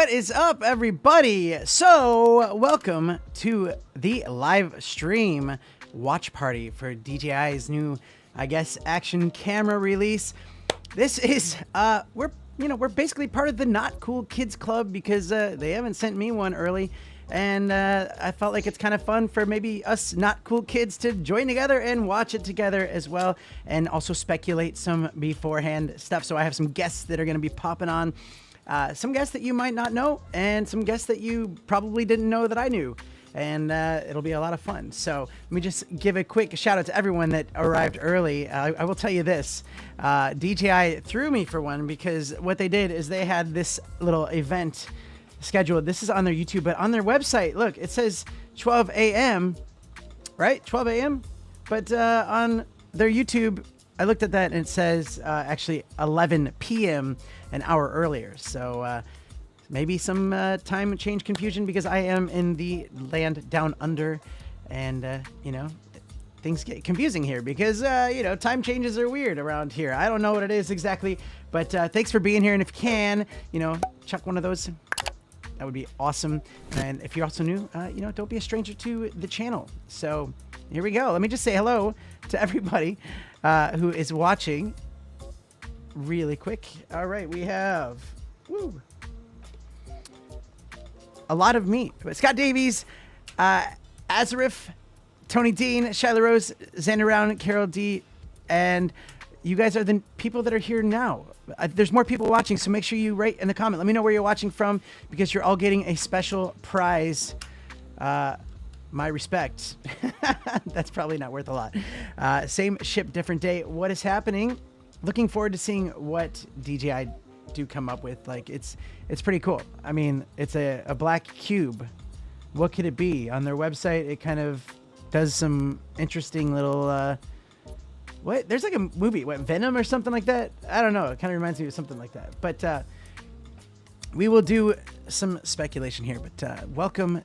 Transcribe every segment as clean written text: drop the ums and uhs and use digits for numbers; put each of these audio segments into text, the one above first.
What is up, everybody? So, welcome to the live stream watch party for DJI's new, I guess, action camera release. This is, we're basically part of the Not Cool Kids Club because they haven't sent me one early. And I felt like it's kind of fun for maybe us not cool kids to join together and watch it together as well. And also speculate some beforehand stuff. So I have some guests that are going to be popping on. Some guests that you might not know, and some guests that you probably didn't know that I knew. And it'll be a lot of fun. So let me just give a quick shout out to everyone that arrived early. I will tell you this, DJI threw me for one because what they did is they had this little event scheduled. This is on their YouTube, but on their website, look, it says 12 a.m., right? 12 a.m. But on their YouTube, I looked at that and it says actually 11 p.m. an hour earlier. So maybe some time change confusion because I am in the land down under, and things get confusing here because time changes are weird around here. I don't know what it is exactly, but thanks for being here. And if you can, chuck one of those, that would be awesome. And if you're also new, don't be a stranger to the channel. So here we go. Let me just say hello to everybody who is watching really quick. All right, we have a lot of me. Scott Davies, Azarif, Tony Dean, Shyla Rose, Xander Round, Carol D, and you guys are the people that are here now. There's more people watching, so make sure you write in the comment. Let me know where you're watching from because you're all getting a special prize. My respect. That's probably not worth a lot. Same ship, different day. What is happening? Looking forward to seeing what DJI do come up with. Like it's pretty cool. I mean, it's a black cube. What could it be? On their website, it kind of does some interesting little what? There's like a movie, what, Venom or something like that? I don't know. It kind of reminds me of something like that. But we will do some speculation here. But welcome.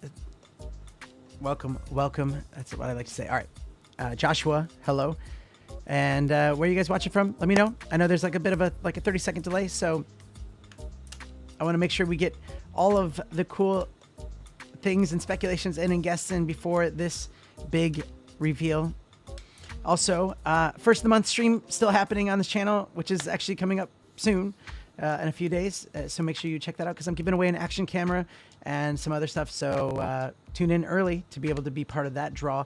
That's what I like to say. All right. Joshua, hello. And where are you guys watching from? Let me know. I know there's like a bit of a 30-second delay. So I want to make sure we get all of the cool things and speculations and guests in before this big reveal. Also, first of the month stream still happening on this channel, which is actually coming up soon in a few days. So make sure you check that out because I'm giving away an action camera and some other stuff. So tune in early to be able to be part of that draw.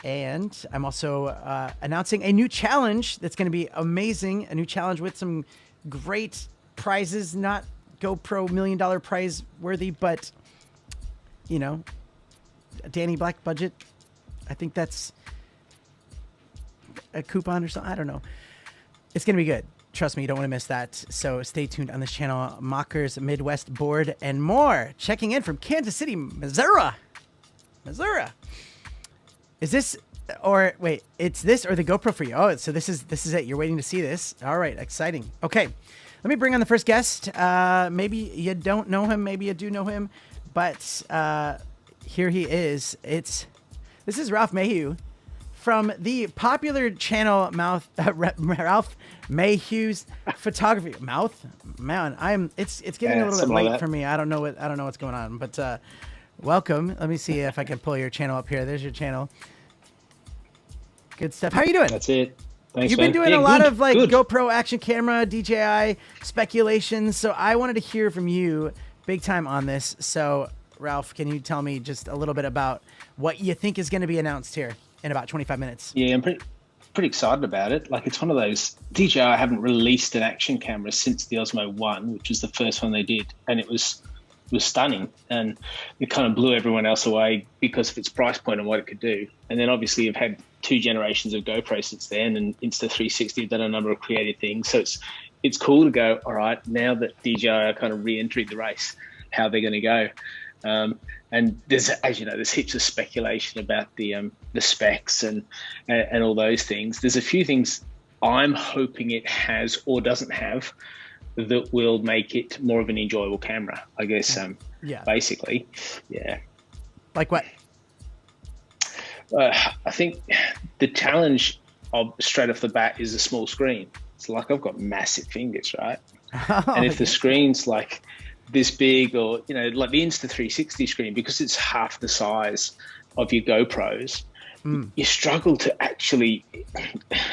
And I'm also announcing a new challenge that's going to be amazing. A new challenge with some great prizes, not GoPro $1 million prize worthy, but Danny Black budget. I think that's a coupon or something. I don't know. It's going to be good. Trust me, you don't want to miss that. So stay tuned on this channel. Mockers, Midwest Board, and more. Checking in from Kansas City, Missouri. Is this, or wait, it's this or the GoPro for you? Oh, so this is it. You're waiting to see this. All right, exciting. Okay, let me bring on the first guest. Maybe you don't know him. Maybe you do know him. But here he is. This is Ralph Mayhew from the popular channel Ralph Mayhew's Photography. It's getting a little bit late for me. I don't know what's going on, but welcome. Let me see if I can pull your channel up here. There's your channel. Good stuff. How are you doing? That's it. Thanks, You've been doing a lot of GoPro action camera, DJI speculations. So I wanted to hear from you big time on this. So Ralph, can you tell me just a little bit about what you think is going to be announced here in about 25 minutes? Yeah, I'm pretty excited about it. Like, it's one of those, DJI haven't released an action camera since the Osmo One, which was the first one they did, and it was stunning, and it kind of blew everyone else away because of its price point and what it could do. And then obviously you've had 2 generations of GoPro since then, and Insta360 have done a number of creative things. So it's cool to go, all right, now that DJI are kind of re-entering the race, how they're going to go. And there's, as you know, there's heaps of speculation about the specs and all those things. There's a few things I'm hoping it has or doesn't have that will make it more of an enjoyable camera, I guess. Basically, yeah. Like what? I think the challenge of straight off the bat is a small screen. It's like I've got massive fingers, right? And if the screen's like this big, or like the Insta360 screen, because it's half the size of your GoPros. You struggle to actually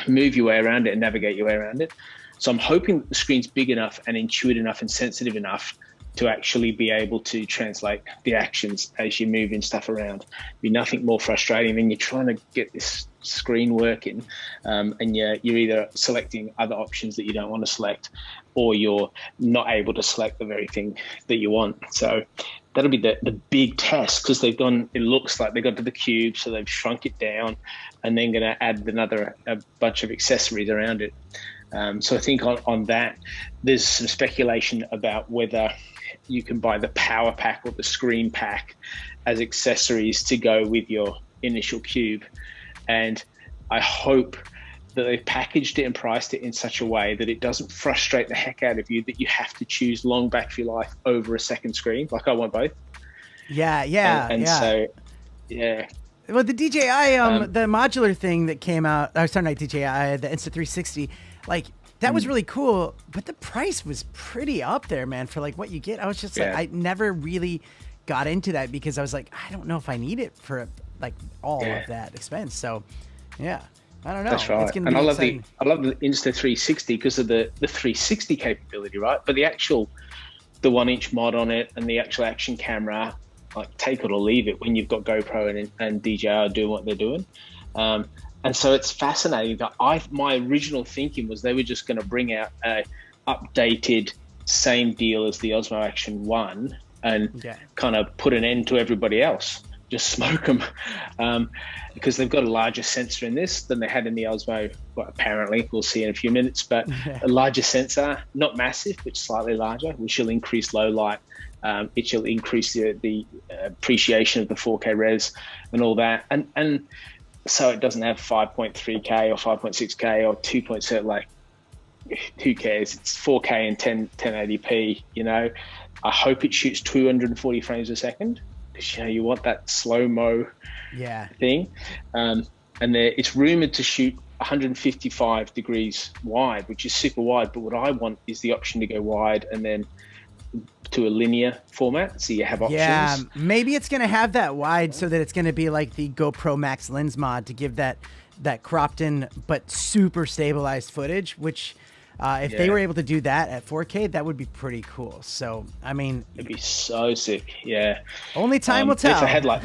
move your way around it and navigate your way around it. So I'm hoping that the screen's big enough and intuitive enough and sensitive enough to actually be able to translate the actions as you're moving stuff around. Be nothing more frustrating than you're trying to get this screen working, and you're either selecting other options that you don't want to select, or you're not able to select the very thing that you want. So that'll be the big test, because it looks like they've got to the cube, so they've shrunk it down, and then going to add a bunch of accessories around it. So I think on that, there's some speculation about whether you can buy the power pack or the screen pack as accessories to go with your initial cube. And I hope that they've packaged it and priced it in such a way that it doesn't frustrate the heck out of you that you have to choose long battery life over a second screen. Like, I want both. Yeah. So, yeah. Well, the DJI, the modular thing that came out, sorry, not DJI, the Insta360, like, that was really cool, but the price was pretty up there, man, for like what you get. I was just like, I never really got into that because I was like, I don't know if I need it for like all of that expense. So, yeah, I don't know. That's right. And I love the Insta360 because of the 360 capability, right? But the 1-inch mod on it and the actual action camera, like, take it or leave it when you've got GoPro and DJI doing what they're doing. And so it's fascinating that my original thinking was they were just going to bring out a updated same deal as the Osmo Action 1 and kind of put an end to everybody else, just smoke them, because they've got a larger sensor in this than they had in the Osmo. Well, apparently, we'll see in a few minutes, but a larger sensor, not massive, but slightly larger, which will increase low light. It shall increase the appreciation of the 4K res and all that. And so it doesn't have 5.3K or 5.6K or 2.7, like, who cares? It's 4K and 1080p, I hope it shoots 240 frames a second, because, you want that slow-mo thing. And it's rumored to shoot 155 degrees wide, which is super wide. But what I want is the option to go wide and then to a linear format, so you have options. Yeah, maybe it's going to have that wide so that it's going to be like the GoPro Max lens mod to give that cropped in but super stabilized footage, which if they were able to do that at 4K, that would be pretty cool. So, I mean, it'd be so sick. Yeah. Only time will tell. If they had like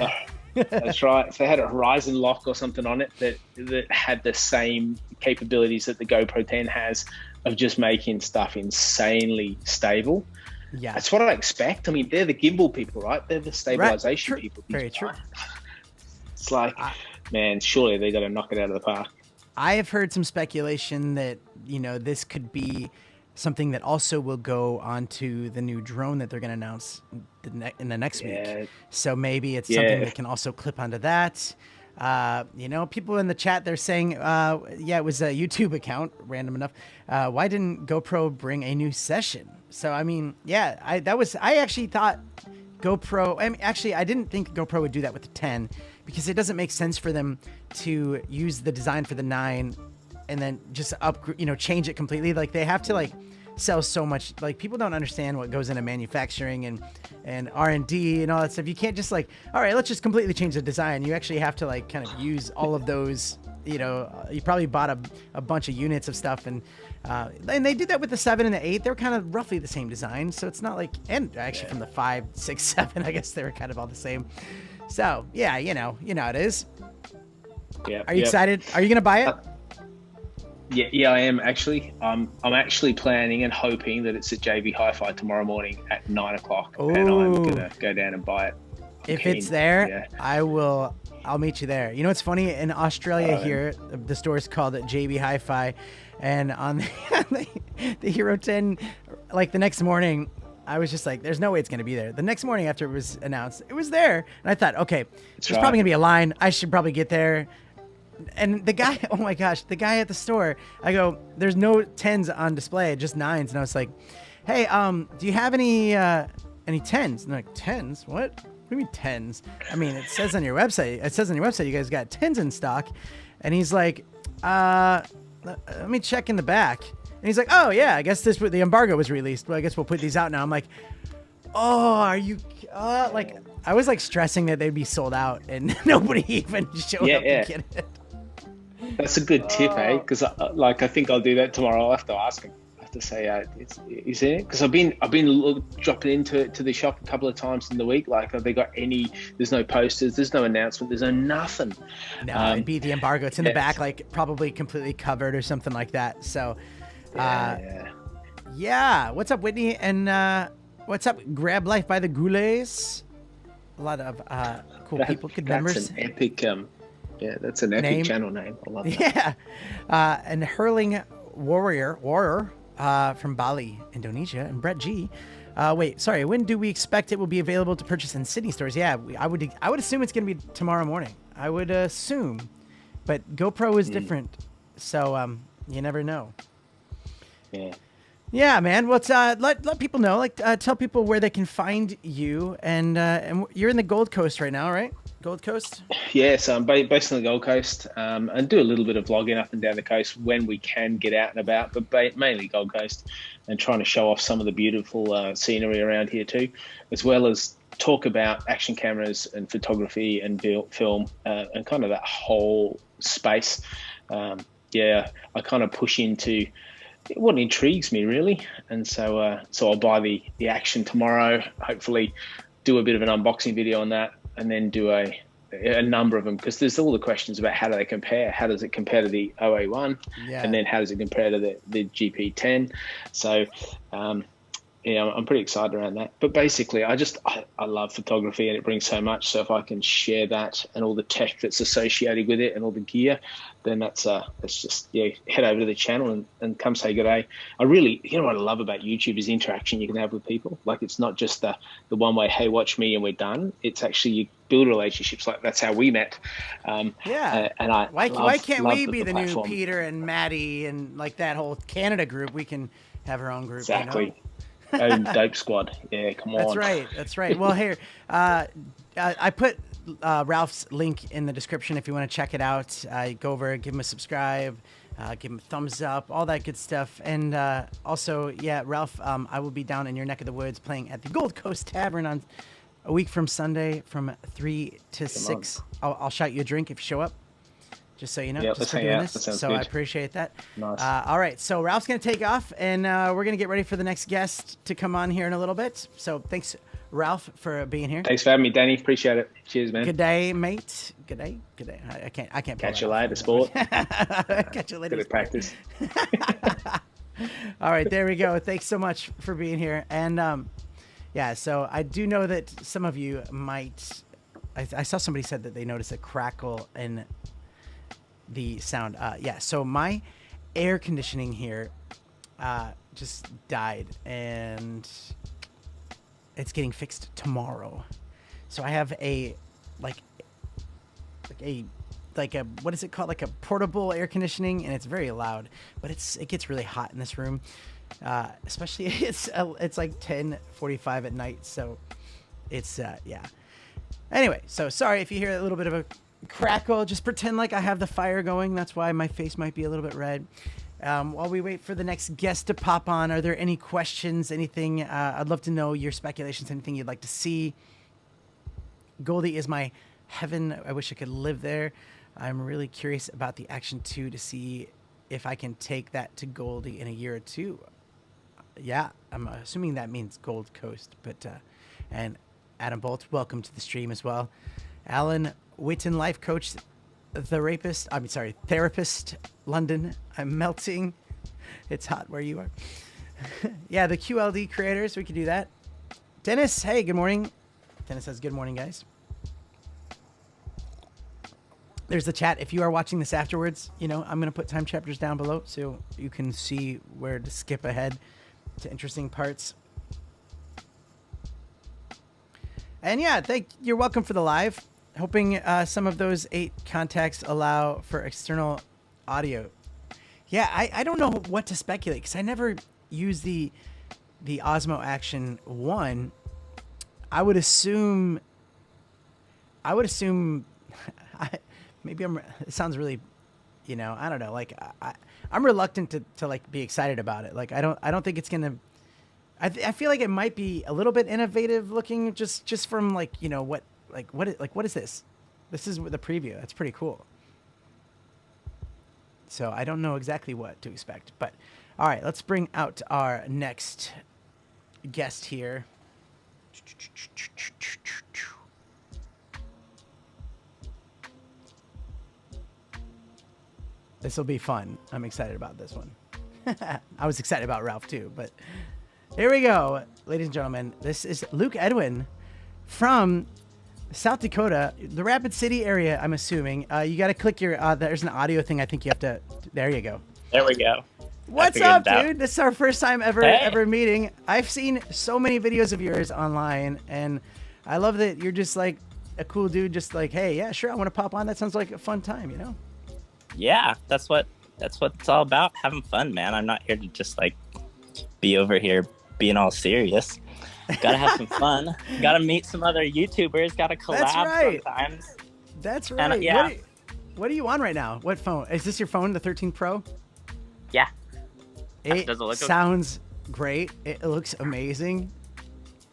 that's right. If they had a Horizon lock or something on it that had the same capabilities that the GoPro 10 has of just making stuff insanely stable. Yeah, that's what I expect. I mean, they're the gimbal people, right? They're the stabilization people. Very true. It's like, man, surely they got to knock it out of the park. I have heard some speculation that, this could be something that also will go onto the new drone that they're going to announce in the next week. So maybe it's something that can also clip onto that. People in the chat, they're saying, it was a YouTube account, random enough. Why didn't GoPro bring a new session? So, I mean, I actually thought GoPro, I didn't think GoPro would do that with the 10 because it doesn't make sense for them to use the design for the 9 and then just change it completely. Like, they have to like sell so much. Like, people don't understand what goes into manufacturing and R&D and all that stuff. You can't just like, all right, let's just completely change the design. You actually have to like kind of use all of those. You probably bought a bunch of units of stuff, and they did that with the 7 and the 8. They're kind of roughly the same design, so it's not like, and actually from the 5, 6, 7, I guess they were kind of all the same. So yeah, you know how it is. Yeah. Are you excited? Are you gonna buy it? Yeah, I am actually. I'm actually planning and hoping that it's at JB Hi-Fi tomorrow morning at 9:00, and I'm gonna go down and buy it. If it's there, I'll meet you there. You know what's funny? In Australia here, the store is called JB Hi-Fi, and on the Hero 10, like the next morning, I was just like, there's no way it's going to be there. The next morning after it was announced, it was there. And I thought, okay, there's probably going to be a line. I should probably get there. And the guy, oh my gosh, the guy at the store, I go, there's no 10s on display, just 9s. And I was like, hey, do you have any 10s? And they're like, 10s? What do you mean 10s? I mean, it says on your website, you guys got 10s in stock. And he's like, let me check in the back. And he's like, oh yeah, I guess the embargo was released. Well, I guess we'll put these out now. I'm like, Oh, are you? Like I was like stressing that they'd be sold out and nobody even showed up to get it. That's a good tip, eh? Because I think I'll do that tomorrow. I'll have to ask him. I have to say, is there? Because I've been dropping into the shop a couple of times in the week. Like, have they got any? There's no posters. There's no announcement. There's no nothing. No, it'd be the embargo. It's in the back, like probably completely covered or something like that. So, yeah. What's up, Whitney? And what's up, Grab Life by the Goulets? A lot of cool people, good members. That's an epic. That's an epic channel name. I love that. Yeah. And Hurling Warrior from Bali, Indonesia, and Brett G. Wait, sorry. When do we expect it will be available to purchase in Sydney stores? Yeah, I would assume it's going to be tomorrow morning. I would assume, but GoPro is different, so you never know. Yeah. Yeah, man. Well, let people know. Like, tell people where they can find you, and you're in the Gold Coast right now, right? Gold Coast. Yeah, so I'm based on the Gold Coast, and do a little bit of vlogging up and down the coast when we can get out and about, but mainly Gold Coast, and trying to show off some of the beautiful scenery around here too, as well as talk about action cameras and photography and film, and kind of that whole space. I kind of push into what intrigues me really, and so I'll buy the Action tomorrow, hopefully do a bit of an unboxing video on that, and then do a number of them, because there's all the questions about how do they compare, how does it compare to the OA1, and then how does it compare to the GP10. So I'm pretty excited around that. But basically, I love photography, and it brings so much. So if I can share that and all the tech that's associated with it and all the gear, then that's just head over to the channel and come say good day. What I love about YouTube is interaction you can have with people. Like, it's not just the one way, hey, watch me and we're done. It's actually you build relationships. Like, that's how we met. And why can't we be the platform. new Peter and Maddie and like that whole Canada group? We can have our own group. Exactly. You know? Dope squad. Yeah, come on. That's right. Well, here, I put Ralph's link in the description if you want to check it out. Go over, give him a subscribe, give him a thumbs up, all that good stuff. And also, Ralph, I will be down in your neck of the woods playing at the Gold Coast Tavern on a week from Sunday from 3 to 6. I'll shout you a drink if you show up. Just so you know, just for doing this. So good. I appreciate that. Nice. All right, so Ralph's going to take off, and we're going to get ready for the next guest to come on here in a little bit. So thanks, Ralph, for being here. Thanks for having me, Danny. Appreciate it. Cheers, man. Good day, mate. Good day. I can't. Catch you later, sport. Catch you later. Good at practice. All right, there we go. Thanks so much for being here. And so I do know that some of you might. I saw somebody said that they noticed a crackle in the sound. So my air conditioning here just died, and it's getting fixed tomorrow. So I have a what is it called, like a portable air conditioning, and it's very loud, but it gets really hot in this room, especially it's like 10:45 at night, so it's anyway, so sorry if you hear a little bit of a crackle. Just pretend like I have the fire going. That's why my face might be a little bit red. While we wait for the next guest to pop on, are there any questions, anything? I'd love to know your speculations, anything you'd like to see. Goldie is my heaven. I wish I could live there. I'm really curious about the Action 2 to see if I can take that to Goldie in a year or two. Yeah, I'm assuming that means Gold Coast. But and Adam Bolt, welcome to the stream as well. Alan Witten, life coach, therapist, London. I'm melting. It's hot where you are. Yeah, the QLD creators, we could do that. Dennis, hey, good morning. Dennis says, good morning, guys. There's the chat. If you are watching this afterwards, I'm going to put time chapters down below so you can see where to skip ahead to interesting parts. And you're welcome for the live. Hoping some of those 8 contacts allow for external audio. Yeah, I don't know what to speculate because I never use the Osmo Action 1. I would assume maybe it sounds really, I don't know. Like I'm reluctant to like be excited about it. Like I don't think it's gonna I feel like it might be a little bit innovative looking, just from like what is this? This is the preview. That's pretty cool. So I don't know exactly what to expect, but all right, let's bring out our next guest here. This will be fun. I'm excited about this one. I was excited about Ralph too, but here we go, ladies and gentlemen. This is Luke Edwin from South Dakota, the Rapid City area, I'm assuming. You got to click your, there's an audio thing. I think you have to, there you go. There we go. What's up, dude? This is our first time ever meeting. I've seen so many videos of yours online, and I love that you're just like a cool dude, just like, hey, yeah, sure, I want to pop on. That sounds like a fun time, you know? Yeah, that's what it's all about, having fun, man. I'm not here to just like be over here being all serious. Gotta have some fun. Gotta meet some other YouTubers. Gotta collab sometimes. That's right. And, yeah. What are you on right now? What phone? Is this your phone, the 13 Pro? Yeah. It sounds great. It looks amazing.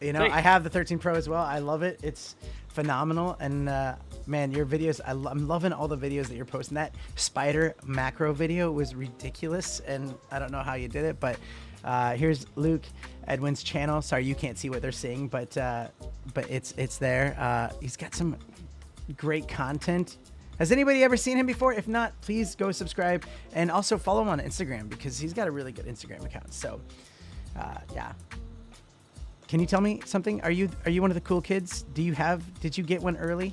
You know, Sweet. I have the 13 Pro as well. I love it. It's phenomenal. And man, your videos, I'm loving all the videos that you're posting. That spider macro video was ridiculous, and I don't know how you did it, but here's Luke Edwin's channel. Sorry, you can't see what they're seeing, but it's there. He's got some great content. Has anybody ever seen him before? If not, please go subscribe and also follow him on Instagram, because he's got a really good Instagram account. So, yeah. Can you tell me something? Are you one of the cool kids? Did you get one early?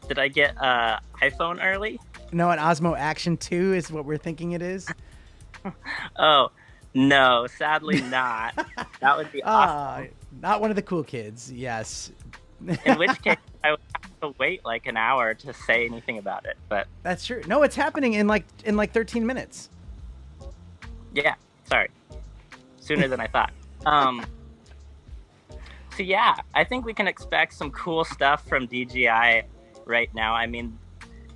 Did I get iPhone early? No, an Osmo Action 2 is what we're thinking it is. Oh, no, sadly not. That would be awesome. Not one of the cool kids, yes. In which case, I would have to wait like an hour to say anything about it. But that's true. No, it's happening in like 13 minutes. Yeah, sorry. Sooner than I thought. So yeah, I think we can expect some cool stuff from DJI right now. I mean,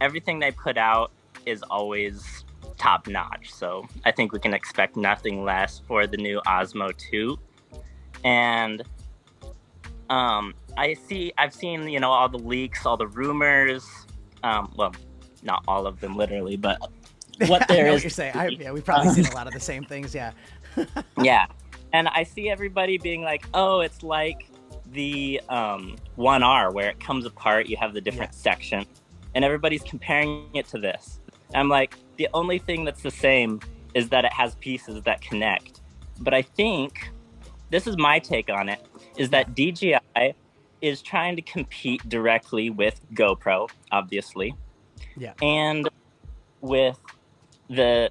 everything they put out is always top notch. So I think we can expect nothing less for the new Osmo 2. And I've seen, you know, all the leaks, all the rumors. Well, not all of them literally, but what there is. What you're saying. Yeah, we've probably seen a lot of the same things. Yeah. Yeah. And I see everybody being like, oh, it's like the 1R where it comes apart, you have the different sections, and everybody's comparing it to this. And I'm like, the only thing that's the same is that it has pieces that connect. But I think, this is my take on it, is that DJI is trying to compete directly with GoPro, obviously. Yeah. And with the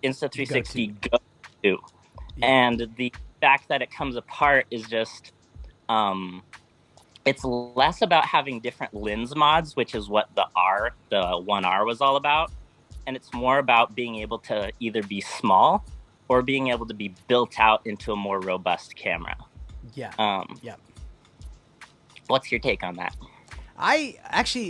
Insta360 Go 2. Yeah. And the fact that it comes apart is just, it's less about having different lens mods, which is what the 1R was all about. And it's more about being able to either be small or being able to be built out into a more robust camera. Yeah. What's your take on that? I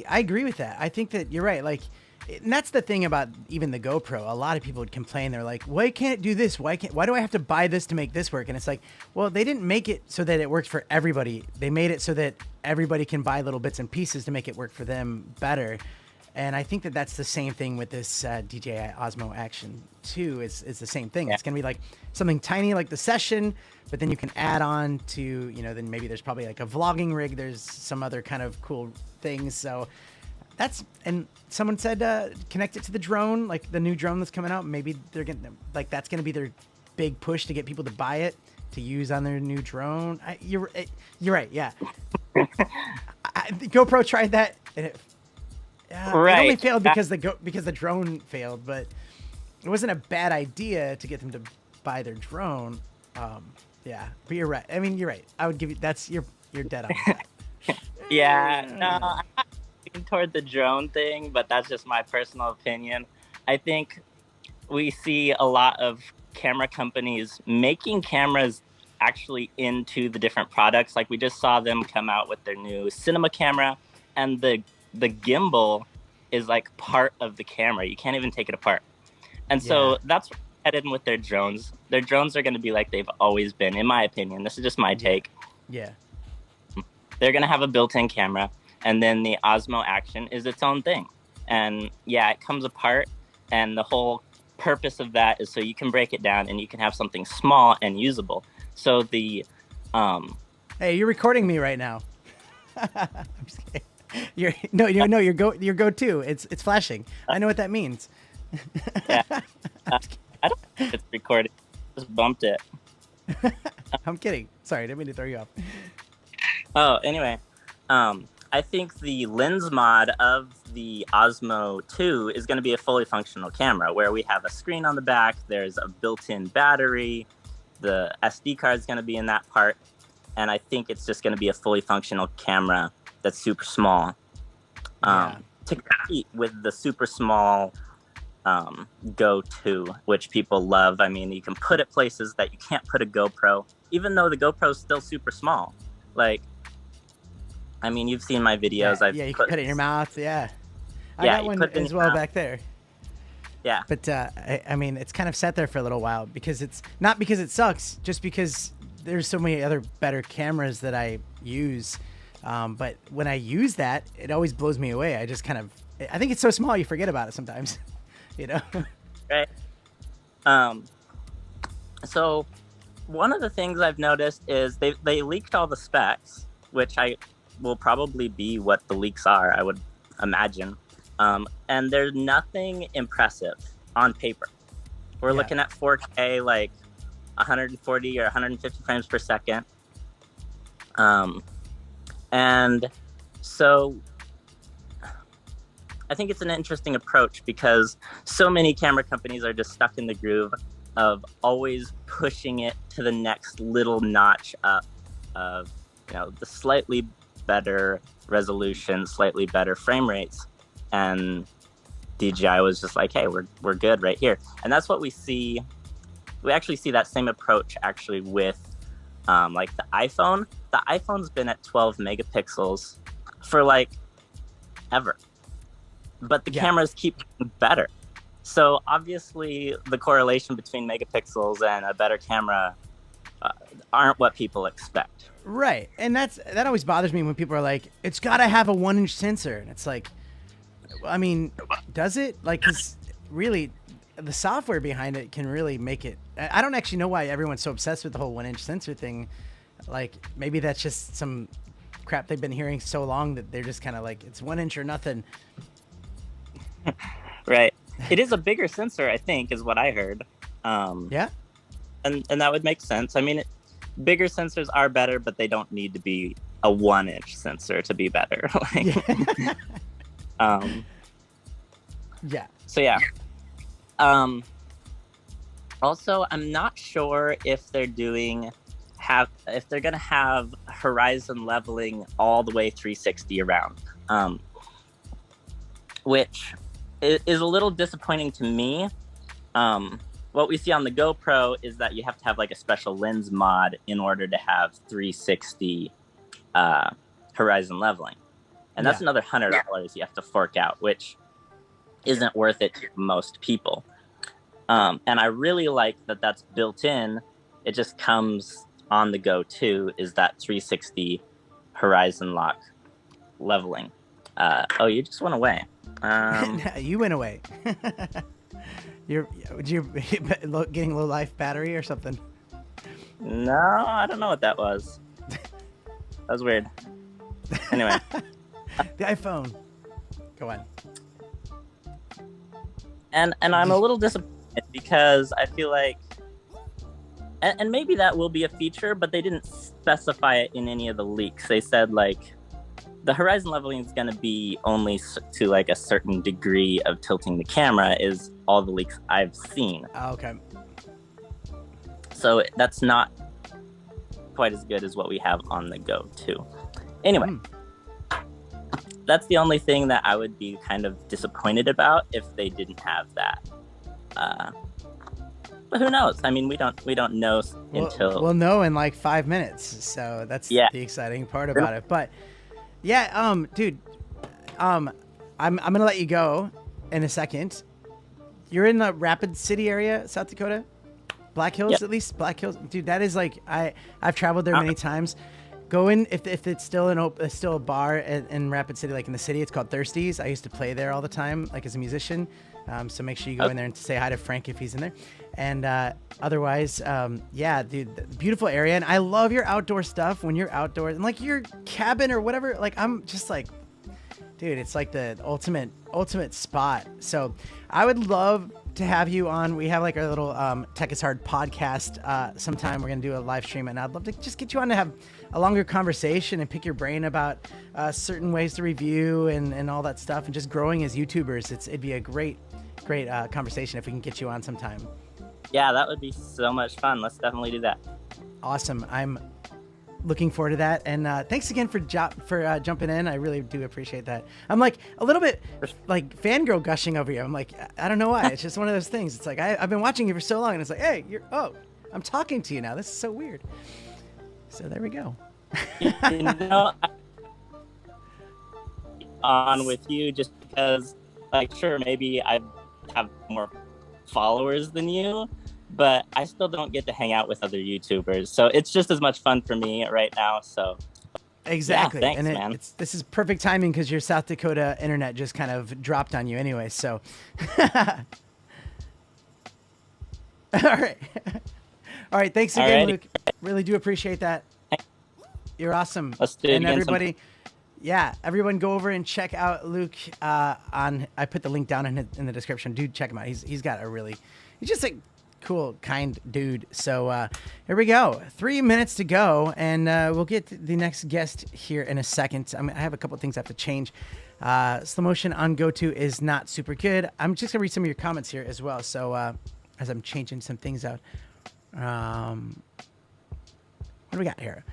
agree with that. I think that you're right. Like, and that's the thing about even the GoPro. A lot of people would complain. They're like, why can't it do this? Why do I have to buy this to make this work? And it's like, well, they didn't make it so that it works for everybody. They made it so that everybody can buy little bits and pieces to make it work for them better. And I think that that's the same thing with this DJI Osmo Action 2. It's the same thing. Yeah. It's going to be like something tiny like the Session, but then you can add on to, you know, then maybe there's probably like a vlogging rig. There's some other kind of cool things. So and someone said connect it to the drone, like the new drone that's coming out. Maybe they're going to, like, that's going to be their big push to get people to buy it to use on their new drone. You're right. Yeah. GoPro tried that, and it only failed because the drone failed, but it wasn't a bad idea to get them to buy their drone. Yeah, but you're right. I mean, you're right. I would give you, you're dead on that. Yeah, no, I'm not looking toward the drone thing, but that's just my personal opinion. I think we see a lot of camera companies making cameras actually into the different products. Like, we just saw them come out with their new cinema camera, and the gimbal is like part of the camera. You can't even take it apart. And so that's what I'm headed in with their drones. Their drones are going to be like they've always been, in my opinion. This is just my take. Yeah. They're going to have a built-in camera, and then the Osmo Action is its own thing. And yeah, it comes apart, and the whole purpose of that is so you can break it down and you can have something small and usable. So the Hey, you're recording me right now. I'm just kidding. Your go-to. It's flashing. I know what that means. Yeah. I don't think it's recorded. Just bumped it. I'm kidding. Sorry, I didn't mean to throw you off. Oh, anyway, I think the lens mod of the Osmo 2 is going to be a fully functional camera where we have a screen on the back. There's a built-in battery. The SD card is going to be in that part. And I think it's just going to be a fully functional camera that's super small. To compete with the super small Go 2, which people love. I mean, you can put it places that you can't put a GoPro, even though the GoPro is still super small. Like, I mean, you've seen my videos. Yeah, you can put it in your mouth. Yeah. I got one as well back there. Yeah. But I mean, it's kind of sat there for a little while because it's not because it sucks, just because there's so many other better cameras that I use. But when I use that, it always blows me away. I think it's so small you forget about it sometimes, you know? Right. So one of the things I've noticed is they leaked all the specs, which will probably be what the leaks are, I would imagine. And there's nothing impressive on paper. We're looking at 4K, like 140 or 150 frames per second. And so I think it's an interesting approach because so many camera companies are just stuck in the groove of always pushing it to the next little notch up of, the slightly better resolution, slightly better frame rates. And DJI was just like, hey, we're good right here. And that's what we see. We actually see that same approach actually with like the iPhone. The iPhone's been at 12 megapixels for like ever. But the cameras keep getting better. So obviously the correlation between megapixels and a better camera aren't what people expect. Right. And that always bothers me when people are like, it's got to have a 1-inch sensor. And it's like, I mean, does it? Like, 'cause really the software behind it can really make it. I don't actually know why everyone's so obsessed with the whole 1-inch sensor thing. Like, maybe that's just some crap they've been hearing so long that they're just kind of like, it's 1 inch or nothing. Right. It is a bigger sensor, I think, is what I heard. Yeah. And that would make sense. I mean, bigger sensors are better, but they don't need to be a 1-inch sensor to be better. Yeah. So yeah. Also, I'm not sure if they're gonna have horizon leveling all the way 360 around, which is a little disappointing to me. What we see on the GoPro is that you have to have like a special lens mod in order to have 360 horizon leveling, and that's another $100 you have to fork out, which isn't worth it to most people. And I really like that that's built in. It just comes on the Go 2 is that 360 horizon lock leveling. Oh, you just went away. You went away. You're getting low life battery or something? No, I don't know what that was. That was weird. Anyway. The iPhone. Go on. And I'm a little disappointed because I feel like, and maybe that will be a feature, but they didn't specify it in any of the leaks. They said like the horizon leveling is going to be only to like a certain degree of tilting the camera is all the leaks I've seen. Oh, okay. So that's not quite as good as what we have on the Go 2. Anyway, that's the only thing that I would be kind of disappointed about if they didn't have that. But who knows? I mean, we don't know until we'll know in like 5 minutes. So that's the exciting part about it. But yeah, dude, I'm gonna let you go in a second. You're in the Rapid City area, South Dakota? Black Hills, Yep. at least Black Hills, dude. That is like I've traveled there many times. Go in if it's still still a bar in Rapid City, like in the city. It's called Thirsties. I used to play there all the time, like as a musician. So make sure you go in there and say hi to Frank if he's in there. And otherwise, yeah, dude, beautiful area. And I love your outdoor stuff when you're outdoors and like your cabin or whatever. Like I'm just like, dude, it's like the ultimate spot. So I would love to have you on. We have like our little Tech is Hard podcast sometime. We're going to do a live stream, and I'd love to just get you on to have a longer conversation and pick your brain about certain ways to review and all that stuff, and just growing as YouTubers. It'd be a great conversation if we can get you on sometime. Yeah, that would be so much fun. Let's definitely do that. Awesome. I'm looking forward to that, and thanks again for jumping in. I really do appreciate that. I'm like a little bit like fangirl gushing over you. I'm like, I don't know why. It's just one of those things. It's like I've been watching you for so long, and it's like, hey, I'm talking to you now. This is so weird. So there we go. You know, on with you just because, like, sure, maybe I have more followers than you, but I still don't get to hang out with other YouTubers. So it's just as much fun for me right now. So exactly. Yeah, thanks, and man. This is perfect timing because your South Dakota internet just kind of dropped on you anyway. So, all right. All right. Thanks again, Alrighty. Luke. Really do appreciate that. You're awesome. Let's do it and again everybody, yeah, everyone go over and check out Luke on, I put the link down in the description. Dude, check him out. He's just a cool, kind dude. So here we go. 3 minutes to go, and we'll get the next guest here in a second. I have a couple of things I have to change. Slow motion on GoTo is not super good. I'm just gonna read some of your comments here as well. So as I'm changing some things out, what do we got here?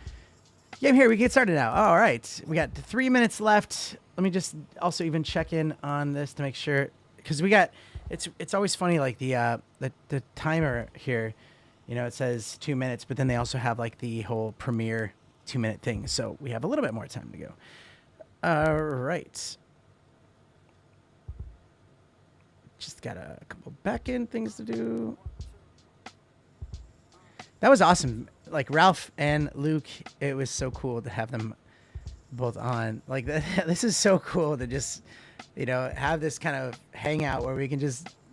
Yeah, I'm here. We can get started now. All right. We got 3 minutes left. Let me just also even check in on this to make sure, because we got, it's always funny, like the timer here, you know, it says 2 minutes, but then they also have like the whole premiere 2 minute thing. So we have a little bit more time to go. All right. Just got a couple back end things to do. That was awesome. Like Ralph and Luke, it was so cool to have them both on. Like this is so cool to just, you know, have this kind of hangout where we can just